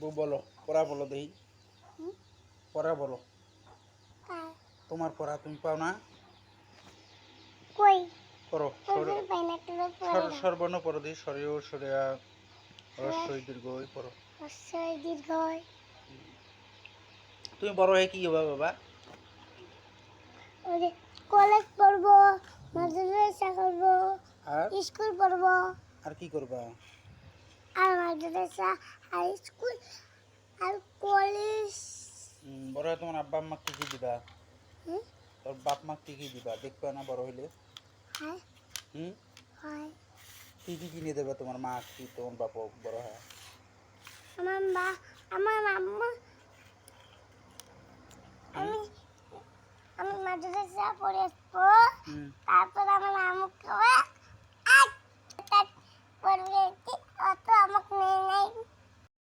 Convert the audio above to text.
বউ বলো, পড়া বলো দেখি। হুম? পড়া বলো। কার? তোমার পড়া তুমি পাও না? কই? পড়ো। পড়তে পাই না, একটু পড়ে না। সর্বর্ণ পড়ো দেখি। সরিয় সরিয়া হ্যাঁ, রস্বই দীর্ঘ ওই পড়ো। হস্যই দীর্ঘই। তুমি বড় হয়ে কি হবে বাবা? ওই যে কলেজ পড়বো, মাদ্রাসা করবো, আর স্কুল পড়বো, আর কি করবা? আর মাদ্রাসা, আর স্কুল, আর কলেজ। বড় হয়ে তোমার আব্বা আম্মা কি কি দিবা? হুম? তোর বাপ মা কি কি দিবা দেখবা না বড় হইলে? হয়, হুম? হয়। কি কি কিনে দেবে তোমার মা কি তোমার বাপ বড় হয়? আমার মা, আমার আম্মা, হুম? আমি আমি মাদ্রাসা পড়ে আসবো, হুম। তারপর আমার আম্মুকে পড়বে কি অত আমাকে নেই